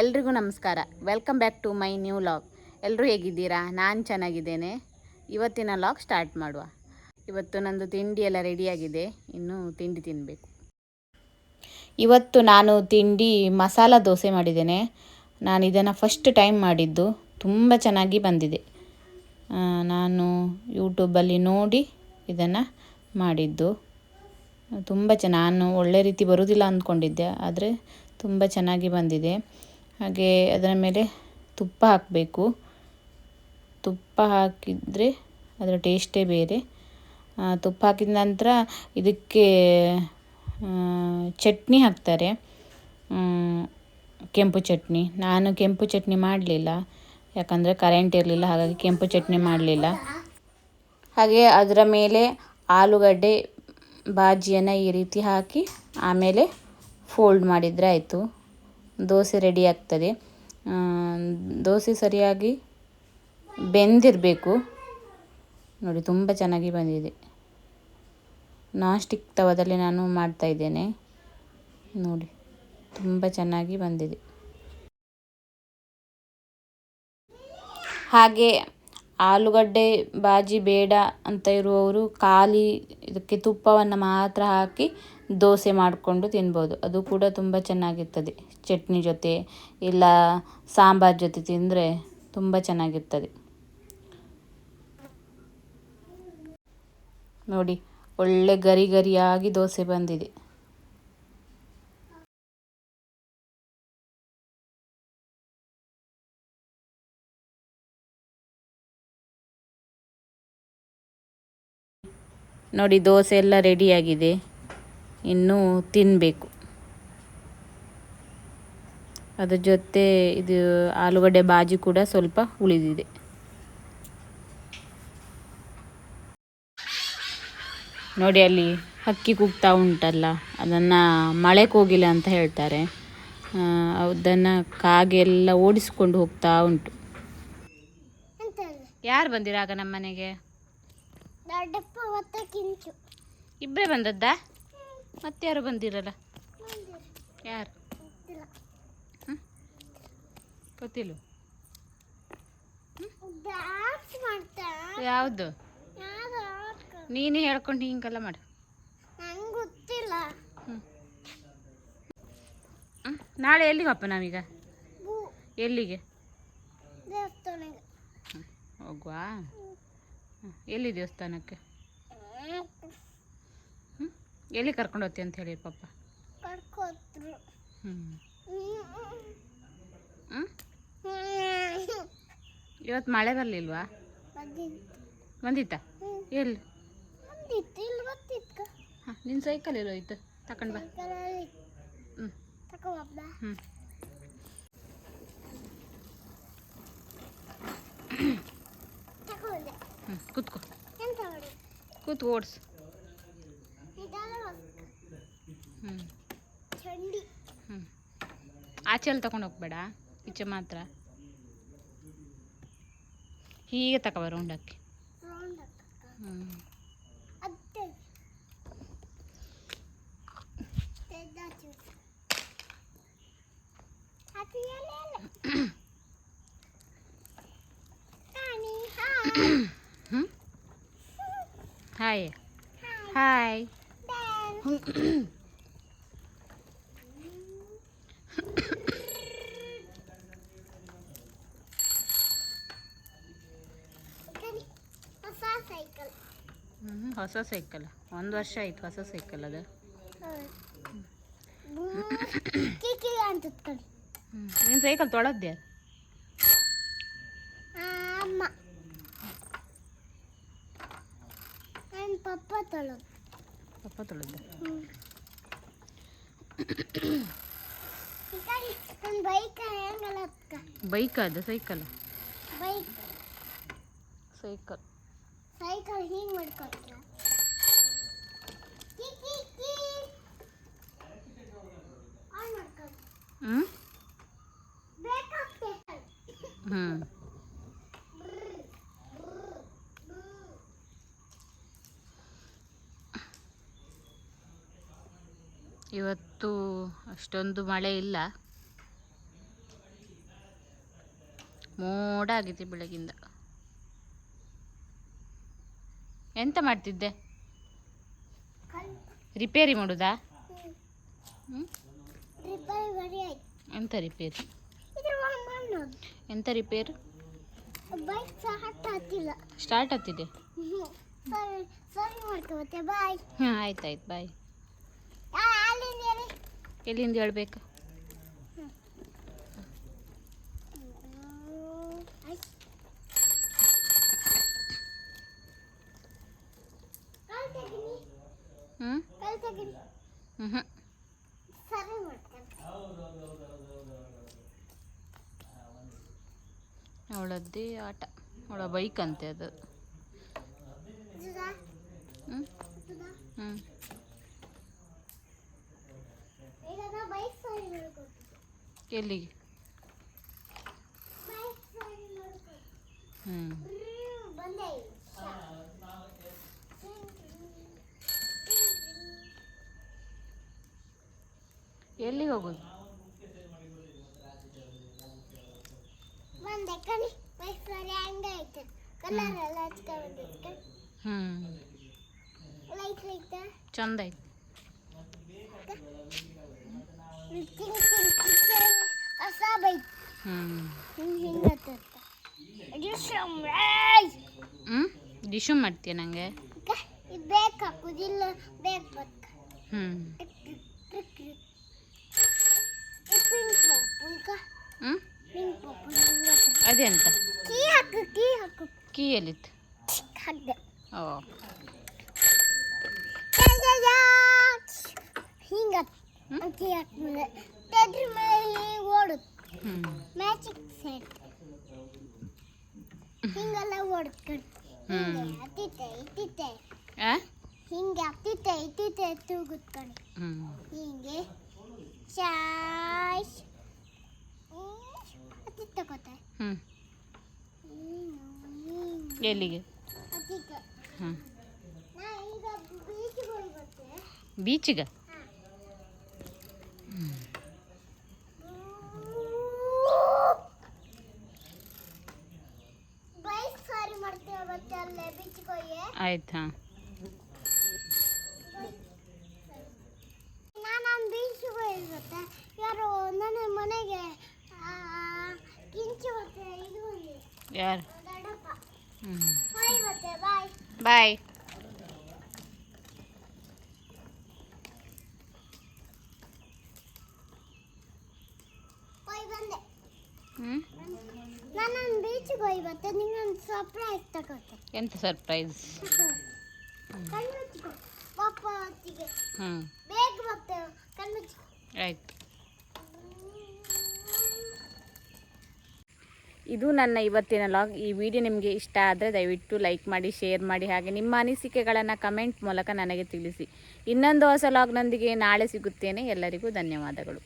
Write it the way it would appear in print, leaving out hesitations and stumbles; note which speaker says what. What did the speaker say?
Speaker 1: ಎಲ್ರಿಗೂ ನಮಸ್ಕಾರ. Welcome back to my new vlog. ಎಲ್ಲರೂ ಹೇಗಿದ್ದೀರಾ? ನಾನು ಚೆನ್ನಾಗಿದ್ದೇನೆ. ಇವತ್ತಿನ ಲಾಗ್ ಸ್ಟಾರ್ಟ್ ಮಾಡುವ. ಇವತ್ತು ನಂದು ತಿಂಡಿ ಎಲ್ಲ ರೆಡಿಯಾಗಿದೆ, ಇನ್ನು ತಿಂಡಿ ತಿನ್ನಬೇಕು. ಇವತ್ತು ನಾನು ತಿಂಡಿ ಮಸಾಲ ದೋಸೆ ಮಾಡಿದ್ದೇನೆ. ನಾನು ಇದನ್ನು ಫಸ್ಟ್ ಟೈಮ್ ಮಾಡಿದ್ದು, ತುಂಬ ಚೆನ್ನಾಗಿ ಬಂದಿದೆ. ನಾನು ಯೂಟ್ಯೂಬಲ್ಲಿ ನೋಡಿ ಇದನ್ನು ಮಾಡಿದ್ದು. ತುಂಬ ನಾನು ಒಳ್ಳೆ ರೀತಿ ಬರುವುದಿಲ್ಲ ಅಂದ್ಕೊಂಡಿದ್ದೆ, ಆದರೆ ತುಂಬ ಚೆನ್ನಾಗಿ ಬಂದಿದೆ. ಹಾಗೆ ಅದರ ಮೇಲೆ ತುಪ್ಪ ಹಾಕಬೇಕು. ತುಪ್ಪ ಹಾಕಿದರೆ ಅದರ ಟೇಸ್ಟೇ ಬೇರೆ. ತುಪ್ಪ ಹಾಕಿದ ನಂತರ ಇದಕ್ಕೆ ಚಟ್ನಿ ಹಾಕ್ತಾರೆ, ಕೆಂಪು ಚಟ್ನಿ. ನಾನು ಕೆಂಪು ಚಟ್ನಿ ಮಾಡಲಿಲ್ಲ, ಯಾಕಂದರೆ ಕರೆಂಟ್ ಇರಲಿಲ್ಲ, ಹಾಗಾಗಿ ಕೆಂಪು ಚಟ್ನಿ ಮಾಡಲಿಲ್ಲ. ಹಾಗೆ ಅದರ ಮೇಲೆ ಆಲೂಗಡ್ಡೆ ಬಾಜಿಯನ್ನು ಈ ರೀತಿ ಹಾಕಿ ಆಮೇಲೆ ಫೋಲ್ಡ್ ಮಾಡಿದರೆ ಆಯಿತು, ದೋಸೆ ರೆಡಿ ಆಗ್ತದೆ. ದೋಸೆ ಸರಿಯಾಗಿ ಬೆಂದಿರಬೇಕು. ನೋಡಿ, ತುಂಬ ಚೆನ್ನಾಗಿ ಬಂದಿದೆ. ನಾನ್ ಸ್ಟಿಕ್ ತವದಲ್ಲಿ ನಾನು ಮಾಡ್ತಾಯಿದ್ದೇನೆ. ನೋಡಿ, ತುಂಬ ಚೆನ್ನಾಗಿ ಬಂದಿದೆ. ಹಾಗೆ ಆಲೂಗಡ್ಡೆ ಬಾಜಿ ಬೇಡ ಅಂತ ಇರುವವರು ಖಾಲಿ ಇದಕ್ಕೆ ತುಪ್ಪವನ್ನು ಮಾತ್ರ ಹಾಕಿ ದೋಸೆ ಮಾಡಿಕೊಂಡು ತಿನ್ಬೋದು. ಅದು ಕೂಡ ತುಂಬ ಚೆನ್ನಾಗಿರ್ತದೆ. ಚಟ್ನಿ ಜೊತೆ ಇಲ್ಲ ಸಾಂಬಾರ್ ಜೊತೆ ತಿಂದರೆ ತುಂಬ ಚೆನ್ನಾಗಿರ್ತದೆ. ನೋಡಿ, ಒಳ್ಳೆ ಗರಿ ಗರಿಯಾಗಿ ದೋಸೆ ಬಂದಿದೆ. ನೋಡಿ, ದೋಸೆ ಎಲ್ಲ ರೆಡಿಯಾಗಿದೆ, ಇನ್ನೂ ತಿನ್ನಬೇಕು. ಅದ್ರ ಜೊತೆ ಇದು ಆಲೂಗಡ್ಡೆ ಬಾಜಿ ಕೂಡ ಸ್ವಲ್ಪ ಉಳಿದಿದೆ. ನೋಡಿ, ಅಲ್ಲಿ ಹಕ್ಕಿ ಕೂಗ್ತಾ ಉಂಟಲ್ಲ, ಅದನ್ನು ಮಳೆ ಕೋಗಿಲೆ ಅಂತ ಹೇಳ್ತಾರೆ. ಅದನ್ನು ಕಾಗೆ ಎಲ್ಲ ಓಡಿಸ್ಕೊಂಡು ಹೋಗ್ತಾ ಉಂಟು. ಯಾರು ಬಂದಿರಾಗ ನಮ್ಮ ಮನೆಗೆ? ಇಬ್ಬರೇ ಬಂದದ್ದಾ? ಮತ್ತೆ ಯಾರು ಬಂದಿರಲ್ಲ? ಯಾರು? ಗೊತ್ತಿಲ್ಲ. ಯಾವುದು? ನೀನೇ ಹೇಳ್ಕೊಂಡು ಹಿಂಗೆಲ್ಲ ಮಾಡು. ನಾಳೆ ಎಲ್ಲಿಗೆ ಹೋಗ್ಪ ನಾವೀಗ? ಎಲ್ಲಿಗೆ ಹೋಗುವ? ಎಲ್ಲಿ ದೇವಸ್ಥಾನಕ್ಕೆ? ಎಲ್ಲಿ ಕರ್ಕೊಂಡು ಹೋಗ್ತಿ ಅಂತ ಹೇಳಿ ಪಪ್ಪ? ಇವತ್ತು ಮಳೆ ಬರಲಿಲ್ವಾ? ಬಂದಿತ್ತಾ? ಎಲ್ಲಿ? ನಿನ್ನ ಸೈಕಲ್ ಎಲ್ಲೋಯ್ತು? ತಗೊಂಡು ಬಾ. ಕೂತ್ಕೋ, ಕೂತು ಓಡಿಸು. ಆಚೆ ಅಲ್ಲಿ ತಗೊಂಡು ಹೋಗ್ಬೇಡ, ಈಚೆ ಮಾತ್ರ. ಹೀಗೆ ತಗೊಬ ರೌಂಡಕ್ಕೆ. Hi hi. ಹೊಸ ಸೈಕಲ್, 1 ವರ್ಷ ಆಯ್ತು ಹೊಸ ಸೈಕಲ್ ಅದು. ನಿನ್ನ ಸೈಕಲ್ ತೊಳೆದ್ದೆ? ಪಪ್ಪ ತೊಳೆದ. ಬೈಕ್ ಅದು ಸೈಕಲ್? ಸೈಕಲ್ ಹಿಂಗೆ ಮಾಡ್ಕೊಟ್ರ. ಇವತ್ತು ಅಷ್ಟೊಂದು ಮಳೆ ಇಲ್ಲ, ಮೋಡ ಆಗಿದೆ ಬೆಳಗಿಂದ. ಎಂತ ಮಾಡ್ತಿದ್ದೆ? ರಿಪೇರಿ ಮಾಡುದಾ? ಎಂತ ರಿಪೇರಿ? ಎಂತ ರಿಪೇರಿ? ಸ್ಟಾರ್ಟ್ ಆಗ್ತಿದೆ. ಹಾಂ ಆಯ್ತಾಯ್ತು ಬಾಯ್. ಎಲ್ಲಿಂದ ಹೇಳ್ಬೇಕು? ಅವಳದ್ದೇ ಆಟ. ಅವಳ ಬೈಕ್ ಅಂತೆ ಅದು. ಎಲ್ಲಿಗೆ? ಎಲ್ಲಿಗೆ ಹೋಗೋದು? ಚಂದ ಐತೆ. ಡಿಶು ಮಾಡ್ತೀಯ ನಂಗೆ? ಅದೆಂತ? ಕೀ ಎಲ್ಲಿತ್ತು? ಓ
Speaker 2: ಮ್ಯಾಜಿಕ್ ಸೆಟ್ ಹಿಂಗೆಲ್ಲ ಓಡ್ಕೊಂಡು ಹಿಂಗೆ ಅತ್ತಿತ್ತೆ ತೂಗುತ್ಕೊಂಡು ಹಿಂಗೆ ಚಾಯ್ ಅತ್ತಿತ್ತಕೋತ
Speaker 1: ಎಲ್ಲಿಗೆ?
Speaker 2: ಅತ್ತಿಕ್ಕೆ ನಾ ಈಗ ಬೀಚಿಗೆ ಹೋಗಿ ಬರ್ತೆ.
Speaker 1: ಬೀಚಿಗೆ?
Speaker 2: ಬೈಕ್ ಸಾರಿ ಮಾಡ್ತೇವೆ ಮತ್ತೆ ಅಲ್ಲೇ ಬೀಚಿಗೆ ಹೋಗಿ.
Speaker 1: ಆಯ್ತಾ?
Speaker 2: ನಾನು ಬೀಚಿಗೆ ಹೋಗಿ ಬರ್ತೆ. ಯಾರು ನನ್ನ ಮನೆಗೆ ಕಿಂಚು ಬರ್ತೆ. ಇದು ಹೋಗಿ
Speaker 1: ಯಾರು?
Speaker 2: ದೊಡ್ಡಪ್ಪ ಹೋಗಿ ಬರ್ತೆ. ಬಾಯ್
Speaker 1: ಬಾಯ್.
Speaker 2: ಹೋಗಿ ಬಂದೆ. ನಾನು ಬೀಚಿಗೆ ಹೋಗಿ ಬರ್ತೆ. ನಿಂಗೊಂದು ಸರ್ಪ್ರೈಸ್ ತಗೋತೆ.
Speaker 1: ಎಂತ ಸರ್ಪ್ರೈಸ್?
Speaker 2: ಕಣ್ಣು ಮುಚ್ಚಿಕೊ ಪಾಪ ಹೊತ್ತಿಗೆ. ಬೇಗ ಬರ್ತೇವೆ. ಕಣ್ಣು ಮುಚ್ಚಿಕೊ.
Speaker 1: ಆಯ್ತು. ಇದು ನನ್ನ ಇವತ್ತಿನ ಲಾಗ್. ಈ ವಿಡಿಯೋ ನಿಮಗೆ ಇಷ್ಟ ಆದರೆ ದಯವಿಟ್ಟು ಲೈಕ್ ಮಾಡಿ, ಶೇರ್ ಮಾಡಿ, ಹಾಗೆ ನಿಮ್ಮ ಅನಿಸಿಕೆಗಳನ್ನು ಕಮೆಂಟ್ ಮೂಲಕ ನನಗೆ ತಿಳಿಸಿ. ಇನ್ನೊಂದು ಹೊಸ ಲಾಗ್ನೊಂದಿಗೆ ನಾಳೆ ಸಿಗುತ್ತೇನೆ. ಎಲ್ಲರಿಗೂ ಧನ್ಯವಾದಗಳು.